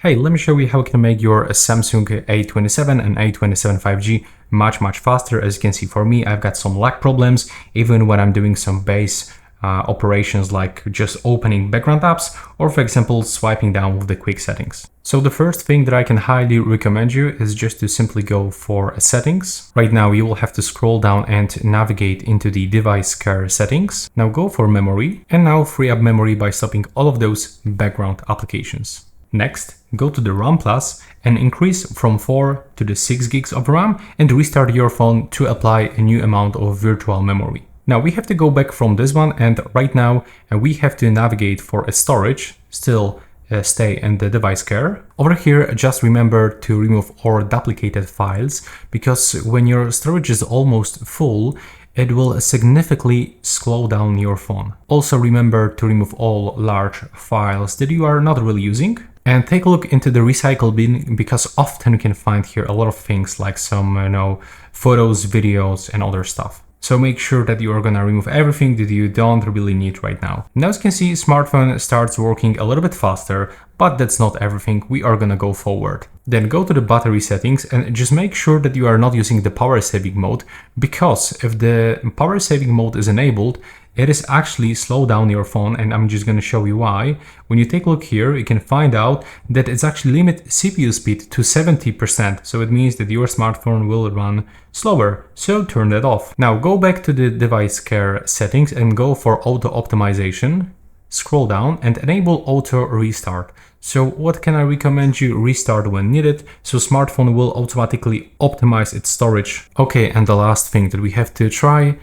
Hey, let me show you how you can make your Samsung A27 and A27 5G much faster. As you can see, for me, I've got some lag problems, even when I'm doing some base operations like just opening background apps or, for example, swiping down with the quick settings. So the first thing that I can highly recommend you is just to simply go for settings. Right now, you will have to scroll down and navigate into the device care settings. Now go for memory and now free up memory by stopping all of those background applications. Next, go to the RAM Plus and increase from 4 to the 6 gigs of RAM and restart your phone to apply a new amount of virtual memory. Now we have to go back from this one, and right now we have to navigate for a storage, still stay in the device care. Over here, just remember to remove all duplicated files, because when your storage is almost full, it will significantly slow down your phone. Also remember to remove all large files that you are not really using. And take a look into the recycle bin, because often you can find here a lot of things like some, photos, videos and other stuff. So make sure that you are gonna remove everything that you don't really need right now. Now, as you can see, smartphone starts working a little bit faster, but that's not everything. We are gonna go forward. Then go to the battery settings and just make sure that you are not using the power saving mode, because if the power saving mode is enabled, it is actually slow down your phone, and I'm just going to show you why. When you take a look here, you can find out that it's actually limit CPU speed to 70%. So it means that your smartphone will run slower. So turn that off. Now go back to the device care settings and go for auto optimization. Scroll down and enable auto restart. So what can I recommend you? Restart when needed, so smartphone will automatically optimize its storage. Okay, and the last thing that we have to try,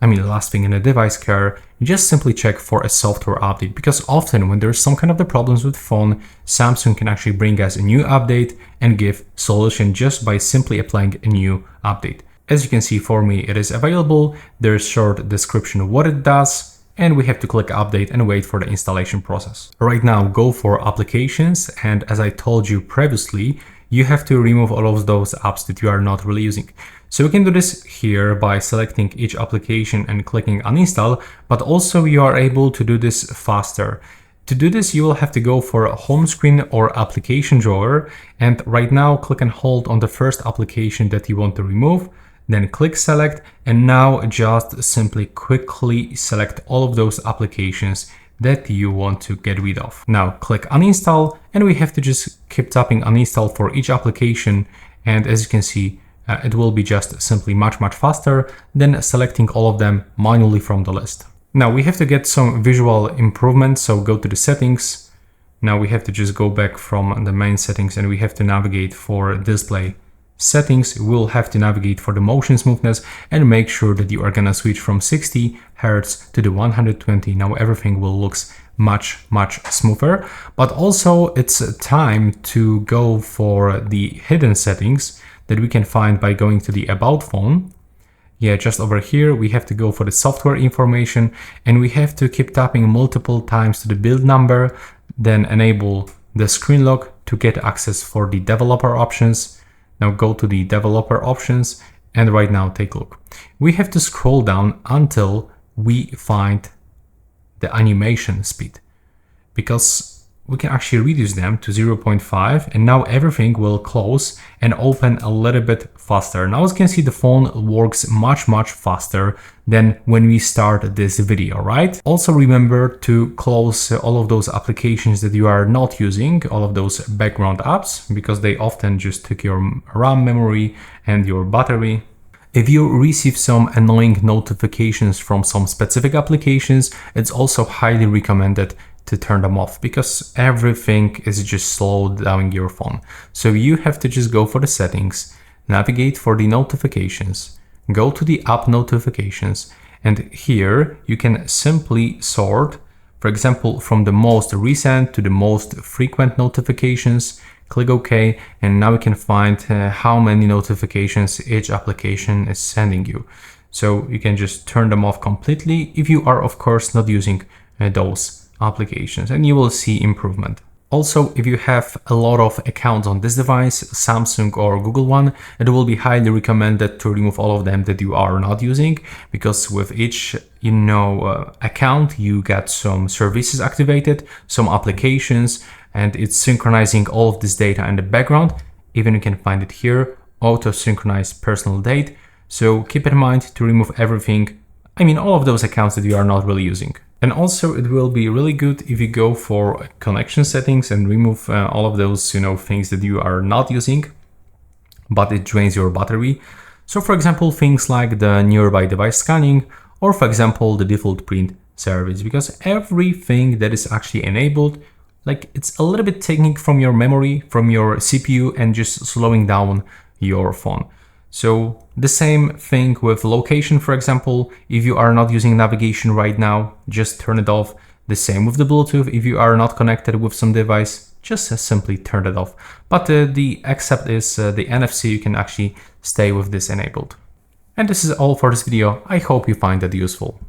the last thing in the device care, just simply check for a software update, because often when there's some kind of the problems with phone, Samsung can actually bring us a new update and give solution just by simply applying a new update. As you can see, for me, it is available. There's short description of what it does, and we have to click update and wait for the installation process. Right now, go for applications, and as I told you previously, you have to remove all of those apps that you are not really using. So we can do this here by selecting each application and clicking uninstall, but also you are able to do this faster. To do this, you will have to go for a home screen or application drawer, and right now click and hold on the first application that you want to remove, then click select, and now just simply quickly select all of those applications that you want to get rid of. Now click uninstall, and we have to just keep tapping uninstall for each application, and as you can see, it will be just simply much faster than selecting all of them manually from the list. Now we have to get some visual improvement, so go to the settings. Now we have to just go back from the main settings and we have to navigate for display settings. We'll have to navigate for the motion smoothness and make sure that you are gonna switch from 60 Hz to the 120. Now everything will look much smoother, but also it's time to go for the hidden settings that we can find by going to the about phone. Yeah, just over here, we have to go for the software information, and we have to keep tapping multiple times to the build number, then enable the screen lock to get access for the developer options. Now go to the developer options, and right now take a look. We have to scroll down until we find the animation speed, because we can actually reduce them to 0.5, and now everything will close and open a little bit faster. Now as you can see, the phone works much faster than when we start this video, right? Also remember to close all of those applications that you are not using, all of those background apps, because they often just took your RAM memory and your battery. If you receive some annoying notifications from some specific applications, it's also highly recommended to turn them off, because everything is just slowed down your phone. So you have to just go for the settings, navigate for the notifications, go to the app notifications, and here you can simply sort, for example, from the most recent to the most frequent notifications. Click OK, and now you can find how many notifications each application is sending you. So you can just turn them off completely if you are, of course, not using those applications, and you will see improvement. Also, if you have a lot of accounts on this device, Samsung or Google one, it will be highly recommended to remove all of them that you are not using, because with each account you get some services activated, some applications and it's synchronizing all of this data in the background. Even you can find it here, auto synchronize personal date. So keep in mind to remove everything. I mean, all of those accounts that you are not really using. And also it will be really good if you go for connection settings and remove all of those, things that you are not using, but it drains your battery. So for example, things like the nearby device scanning, or for example, the default print service, because everything that is actually enabled, like it's a little bit taking from your memory, from your CPU, and just slowing down your phone. So the same thing with location, for example, if you are not using navigation right now, just turn it off. The same with the Bluetooth, if you are not connected with some device, just simply turn it off. But the except is the NFC, you can actually stay with this enabled. And this is all for this video. I hope you find that useful.